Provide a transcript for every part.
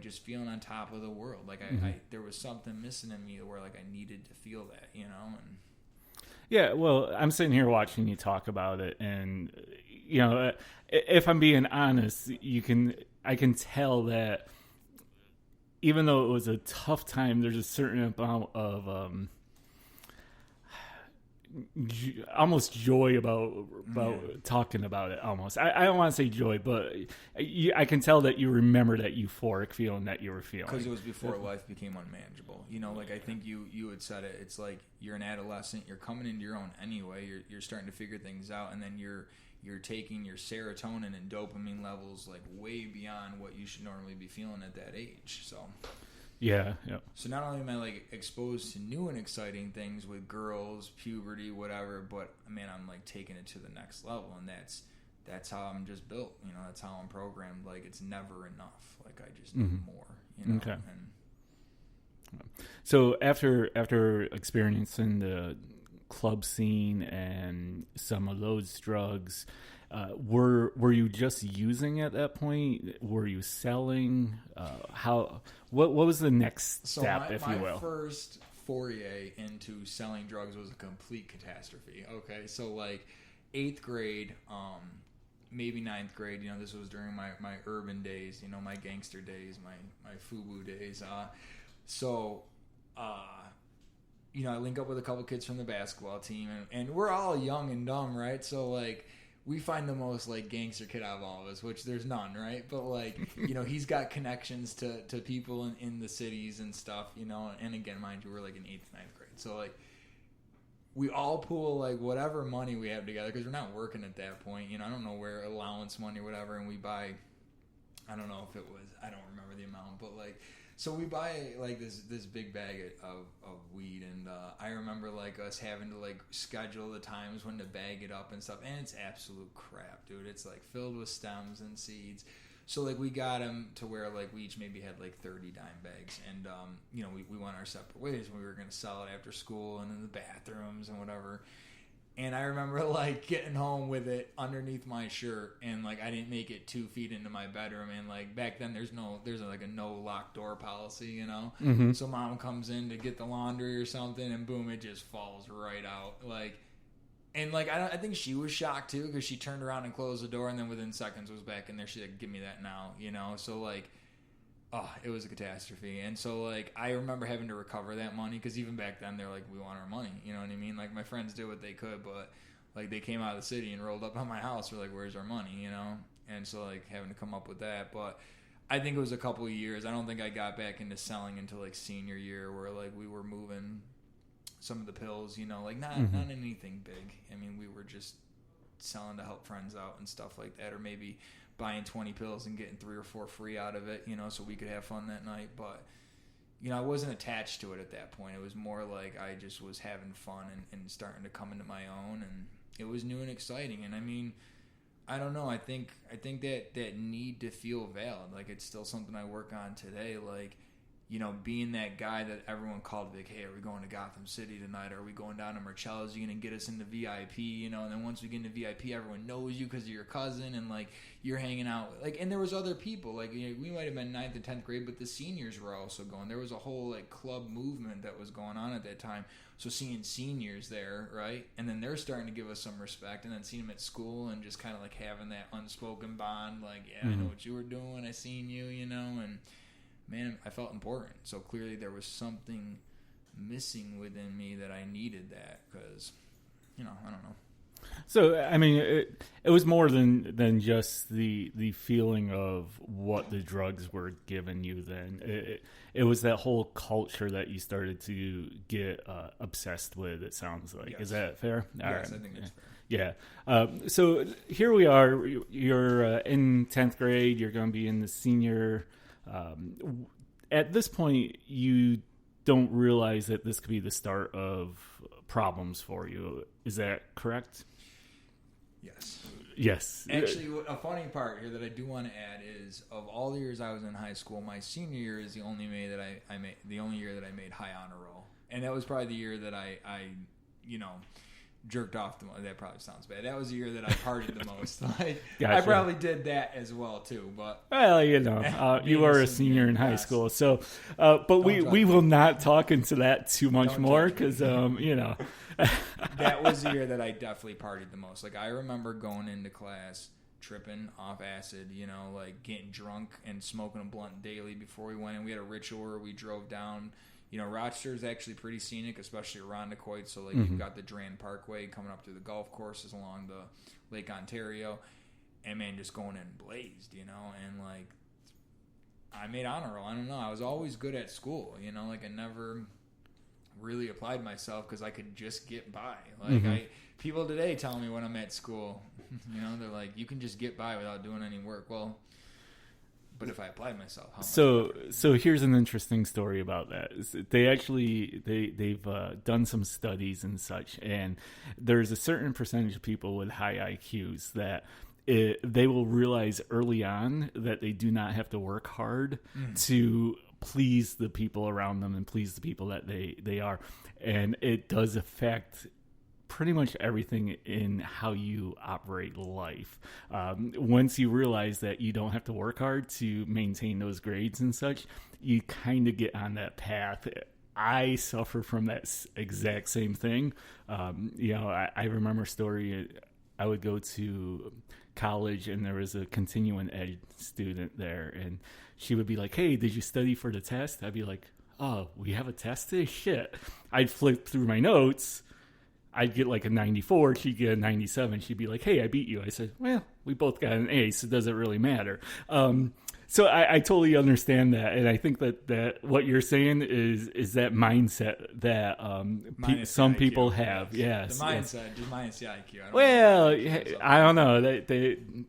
just feeling on top of the world. Like there was something missing in me where like I needed to feel that, you know. And Yeah, well, I'm sitting here watching you talk about it, and if I'm being honest, I can tell that even though it was a tough time, there's a certain amount of almost joy about talking about it. Almost, I don't want to say joy, but I can tell that you remember that euphoric feeling that you were feeling because it was before life became unmanageable. You know, like I think you had said it. It's like you're an adolescent, you're coming into your own anyway. You're starting to figure things out, and then you're taking your serotonin and dopamine levels like way beyond what you should normally be feeling at that age. So. Yeah. So not only am I like exposed to new and exciting things with girls, puberty, whatever, but man, I'm like taking it to the next level, and that's how I'm just built. You know, that's how I'm programmed. Like it's never enough. Like I just need more. You know. Okay. And so after experiencing the club scene and some of those drugs, were you just using at that point? Were you selling? What was the next step, if you will? My first foray into selling drugs was a complete catastrophe. Okay, so like 8th grade, maybe 9th grade. You know, this was during my urban days. You know, my gangster days, my FUBU days. You know, I link up with a couple kids from the basketball team, and we're all young and dumb, right? So, like, we find the most, like, gangster kid out of all of us, which there's none, right? But, like, you know, he's got connections to people in the cities and stuff, you know? And, again, mind you, we're, like, in 8th, 9th grade. So, like, we all pool, like, whatever money we have together, because we're not working at that point. You know, I don't know where allowance money or whatever, and we buy, I don't know if it was, I don't remember the amount, but, like, so we buy like this big bag of weed, and I remember like us having to like schedule the times when to bag it up and stuff, and it's absolute crap, dude. It's like filled with stems and seeds. So like we got them to where like we each maybe had like 30 dime bags, and you know we went our separate ways. We were gonna sell it after school and in the bathrooms and whatever. And I remember like getting home with it underneath my shirt, and like I didn't make it 2 feet into my bedroom, and like back then there's like a no locked door policy, you know. Mm-hmm. So mom comes in to get the laundry or something, and boom, it just falls right out. Like, and like I think she was shocked too, because she turned around and closed the door, and then within seconds was back in there. She's like, "Give me that now," you know. So like. Oh, it was a catastrophe. And so, like, I remember having to recover that money, because even back then, they're like, we want our money. You know what I mean? Like, my friends did what they could, but, like, they came out of the city and rolled up on my house. We're like, where's our money, you know? And so, like, having to come up with that. But I think it was a couple of years. I don't think I got back into selling until, like, senior year, where, like, we were moving some of the pills, you know? Like, not anything big. I mean, we were just selling to help friends out and stuff like that, or maybe buying 20 pills and getting 3 or 4 free out of it, you know, so we could have fun that night. But, you know, I wasn't attached to it at that point. It was more like I just was having fun and starting to come into my own, and it was new and exciting. And I mean, I don't know. I think that need to feel valid, like it's still something I work on today. Like, you know, being that guy that everyone called, like, hey, are we going to Gotham City tonight? Are we going down to Marcello's? Are you going to get us into VIP? You know, and then once we get into VIP, everyone knows you because of your cousin, and, like, you're hanging out. Like, and there was other people. Like, you know, we might have been 9th and 10th grade, but the seniors were also going. There was a whole, like, club movement that was going on at that time. So seeing seniors there, right? And then they're starting to give us some respect, and then seeing them at school and just kind of, like, having that unspoken bond. Like, yeah, I know what you were doing. I seen you, you know, and man, I felt important. So clearly there was something missing within me that I needed that, because, you know, I don't know. So, I mean, it was more than just the feeling of what the drugs were giving you then. It was that whole culture that you started to get obsessed with, it sounds like. Yes. Is that fair? Yes, right. I think that's fair. Yeah. So here we are. You're in 10th grade. You're going to be in the senior. At this point, you don't realize that this could be the start of problems for you. Is that correct? Yes. Actually, a funny part here that I do want to add is, of all the years I was in high school, my senior year is the only year that I made high honor roll, and that was probably the year that I you know, jerked off the most. That probably sounds bad. That was the year that I partied the most. Like, Gotcha. I probably did that as well too. But well, you were a senior in high school, so but we will not talk into that too much more because that was the year that I definitely partied the most. Like, I remember going into class, tripping off acid, like getting drunk and smoking a blunt daily before we went in. We had a ritual where we drove down. Rochester is actually pretty scenic, especially around Irondequoit. So, like, you've got the Durand Parkway coming up through the golf courses along the Lake Ontario. And, man, just going in blazed, And, like, I made honor roll. I don't know. I was always good at school, Like, I never really applied myself because I could just get by. Like, people today tell me when I'm at school, they're like, you can just get by without doing any work. Well, but if I applied myself, how much so here's an interesting story about that. They actually they've done some studies and such, and there's a certain percentage of people with high IQs that they will realize early on that they do not have to work hard to please the people around them and please the people that they are, and it does affect pretty much everything in how you operate life. Once you realize that you don't have to work hard to maintain those grades and such, you kind of get on that path. I suffer from that exact same thing. I remember a story. I would go to college and there was a continuing ed student there, and she would be like, "Hey, did you study for the test?" I'd be like, "Oh, we have a test today? Shit." I'd flip through my notes. I'd get like a 94, she'd get a 97. She'd be like, "Hey, I beat you." I said, "Well, we both got an A, so does it really matter?" So I totally understand that, and I think that what you're saying is that mindset that some people have. Yes, the mindset, just minus the IQ. I don't know.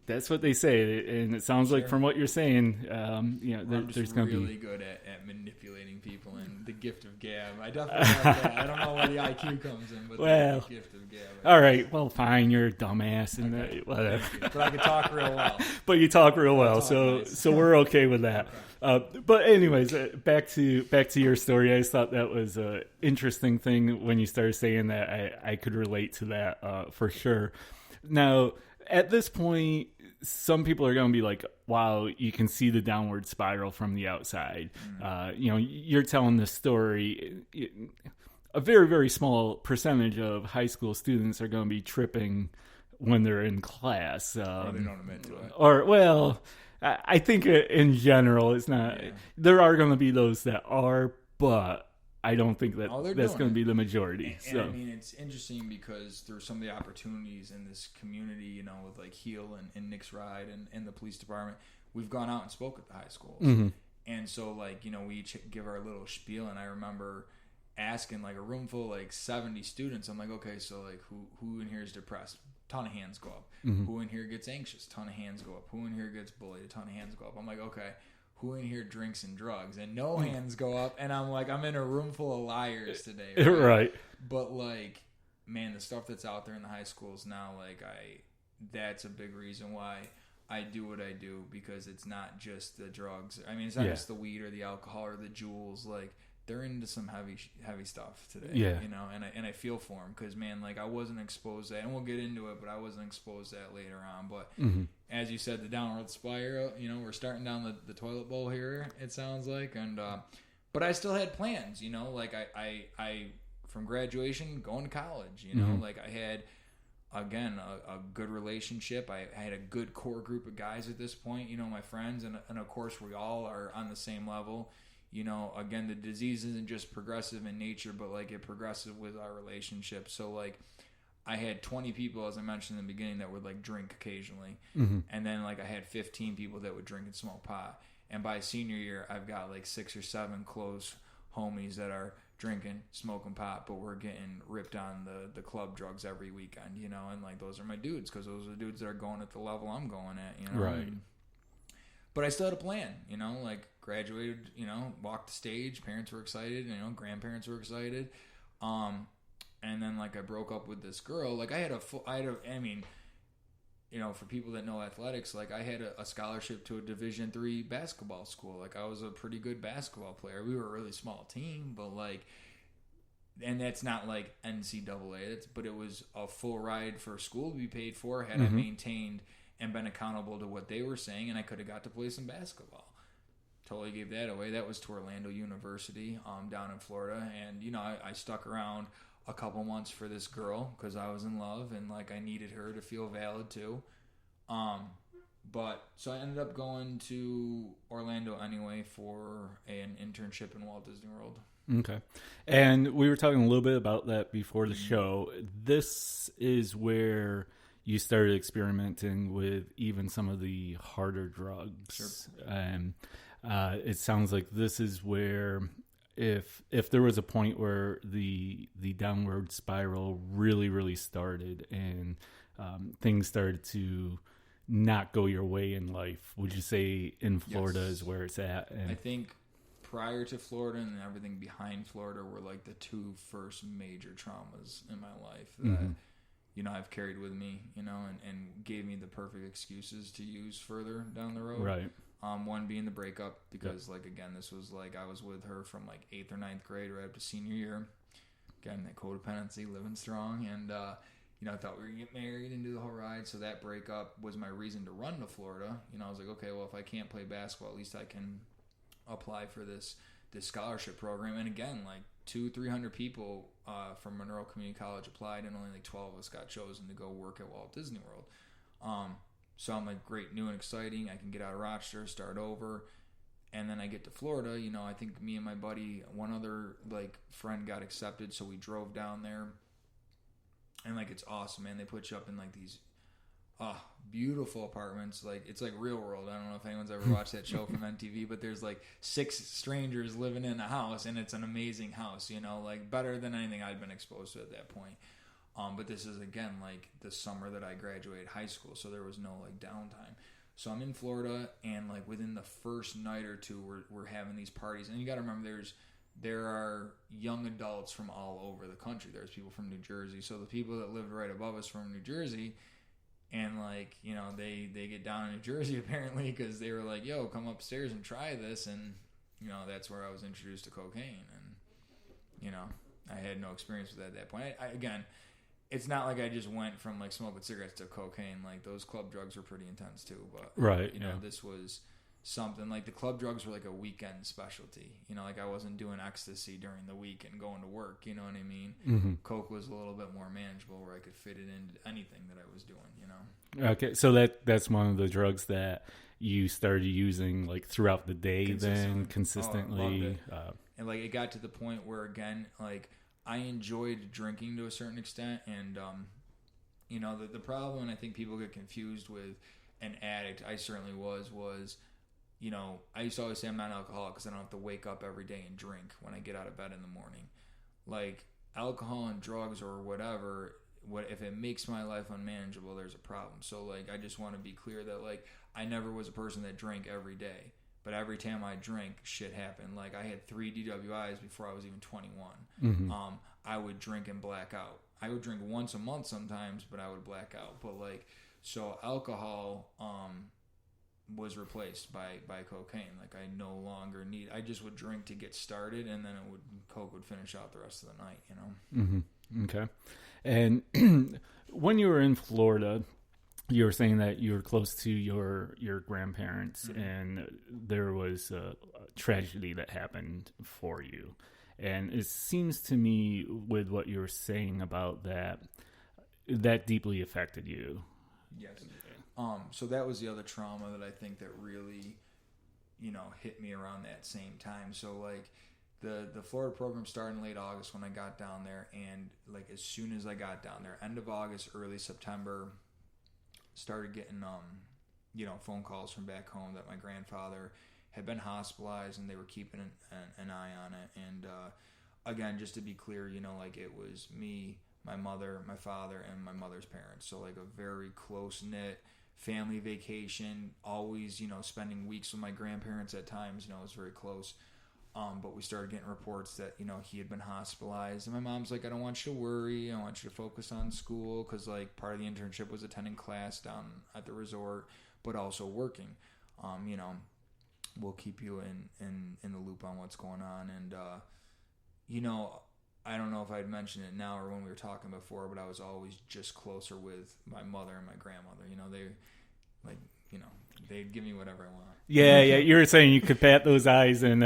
That's what they say, and it sounds like from what you're saying, there's going to be really good at manipulating people and the gift of gab. I definitely have that. I don't know where the IQ comes in, but the gift of gab. All right, well, fine, you're a dumbass and whatever. But I can talk real well. But you talk real well, so we're okay with that. Okay. But anyways, back to your story. I just thought that was an interesting thing when you started saying that. I could relate to that for sure. Now, at this point, some people are going to be like, "Wow, you can see the downward spiral from the outside." You're telling this story. A very, very small percentage of high school students are going to be tripping when they're in class. Or they don't admit to it. Or, well, I think in general, it's not. Yeah. There are going to be those that are, but I don't think that's going to be the majority. And I mean, it's interesting because through some of the opportunities in this community, with like Heal and Nick's Ride and the police department, we've gone out and spoke at the high schools. Mm-hmm. And so, like, we each give our little spiel, and I remember asking like a room full of like 70 students. I'm like, okay, so like who in here is depressed? Ton of hands go up. Mm-hmm. Who in here gets anxious? Ton of hands go up. Who in here gets bullied? A ton of hands go up. I'm like, okay, who in here drinks and drugs? And no hands go up. And I'm like, I'm in a room full of liars today. Right? Right. But like, man, the stuff that's out there in the high schools now, like that's a big reason why I do what I do, because it's not just the drugs. I mean, it's not just the weed or the alcohol or the jewels. Like, they're into some heavy stuff today, and I feel for them because, man, like, I wasn't exposed to that, and we'll get into it, but I wasn't exposed to that later on. But as you said, the downward spiral, we're starting down the toilet bowl here, it sounds like, and but I still had plans, like I from graduation going to college, like I had, again, a good relationship. I had a good core group of guys at this point, my friends, and of course we all are on the same level. Again, the disease isn't just progressive in nature, but like it progressive with our relationship. So like I had 20 people, as I mentioned in the beginning, that would like drink occasionally. Mm-hmm. And then like I had 15 people that would drink and smoke pot. And by senior year, I've got like 6 or 7 close homies that are drinking, smoking pot, but we're getting ripped on the club drugs every weekend, and like those are my dudes, because those are the dudes that are going at the level I'm going at, Right. But I still had a plan, like graduated, walked the stage. Parents were excited, grandparents were excited. And then like I broke up with this girl. Like I mean, for people that know athletics, like I had a scholarship to a Division III basketball school. Like I was a pretty good basketball player. We were a really small team, but like and that's not like NCAA, but it was a full ride for school to be paid for had I maintained and been accountable to what they were saying, and I could have got to play some basketball. Totally gave that away. That was to Orlando University down in Florida, and I stuck around a couple months for this girl because I was in love and like I needed her to feel valid too. But so I ended up going to Orlando anyway for an internship in Walt Disney World. Okay. And we were talking a little bit about that before the show. This is where you started experimenting with even some of the harder drugs. Sure. And it sounds like this is where if there was a point where the downward spiral really, really started and things started to not go your way in life, would you say in Florida is where it's at? And I think prior to Florida and everything behind Florida were like the two first major traumas in my life that I've carried with me, and gave me the perfect excuses to use further down the road. Right. One being the breakup because like again this was like I was with her from like 8th or 9th grade right up to senior year. Again, that codependency living strong, and I thought we were gonna get married and do the whole ride. So that breakup was my reason to run to Florida. I was like, okay, well if I can't play basketball, at least I can apply for this scholarship program. And again, like 200-300 people from Monroe Community College applied, and only like 12 of us got chosen to go work at Walt Disney World. So I'm like, great, new and exciting. I can get out of Rochester, start over. And then I get to Florida, I think me and my buddy, one other like friend got accepted. So we drove down there, and like, it's awesome, man. They put you up in like these beautiful apartments. Like it's like Real World. I don't know if anyone's ever watched that show from MTV, but there's like 6 strangers living in a house, and it's an amazing house, like better than anything I'd been exposed to at that point. But this is again like the summer that I graduated high school, so there was no like downtime. So I'm in Florida, and like within the first night or two, we're having these parties, and you got to remember there are young adults from all over the country. There's people from New Jersey, so the people that lived right above us from New Jersey, and like they get down in New Jersey apparently because they were like, "Yo, come upstairs and try this," and that's where I was introduced to cocaine, and I had no experience with that at that point. Again. It's not like I just went from like smoking cigarettes to cocaine. Like those club drugs were pretty intense too. But right, this was something like the club drugs were like a weekend specialty. Like I wasn't doing ecstasy during the week and going to work. You know what I mean? Mm-hmm. Coke was a little bit more manageable, where I could fit it into anything that I was doing. Okay, so that's one of the drugs that you started using like throughout the day, consistently. And like it got to the point where again, like. I enjoyed drinking to a certain extent, and the problem, and I think people get confused with an addict. I certainly was. I used to always say I'm not an alcoholic because I don't have to wake up every day and drink when I get out of bed in the morning. Like alcohol and drugs or whatever, if it makes my life unmanageable, there's a problem. So like I just want to be clear that like I never was a person that drank every day. But every time I drank, shit happened. Like, I had 3 DWIs before I was even 21. Mm-hmm. I would drink and black out. I would drink once a month sometimes, but I would black out. But, like, so alcohol was replaced by cocaine. Like, I no longer I just would drink to get started, and then Coke would finish out the rest of the night, Mm-hmm. Okay. And when you were in Florida, you were saying that you were close to your grandparents, mm-hmm. and there was a tragedy that happened for you. And it seems to me, with what you were saying about that deeply affected you. Yes. So that was the other trauma that I think that really, hit me around that same time. So like the Florida program started in late August when I got down there, and like as soon as I got down there, end of August, early September, started getting phone calls from back home that my grandfather had been hospitalized and they were keeping an eye on it. And again, just to be clear, like it was me, my mother, my father, and my mother's parents. So like a very close knit family vacation. Always spending weeks with my grandparents at times. It was very close. But we started getting reports that, he had been hospitalized. And my mom's like, I don't want you to worry. I want you to focus on school. Because, like, part of the internship was attending class down at the resort, but also working. We'll keep you in the loop on what's going on. And, I don't know if I'd mentioned it now or when we were talking before, but I was always just closer with my mother and my grandmother. You know, they like, you know, they'd give me whatever I want. Yeah, yeah. You were saying you could pat those eyes and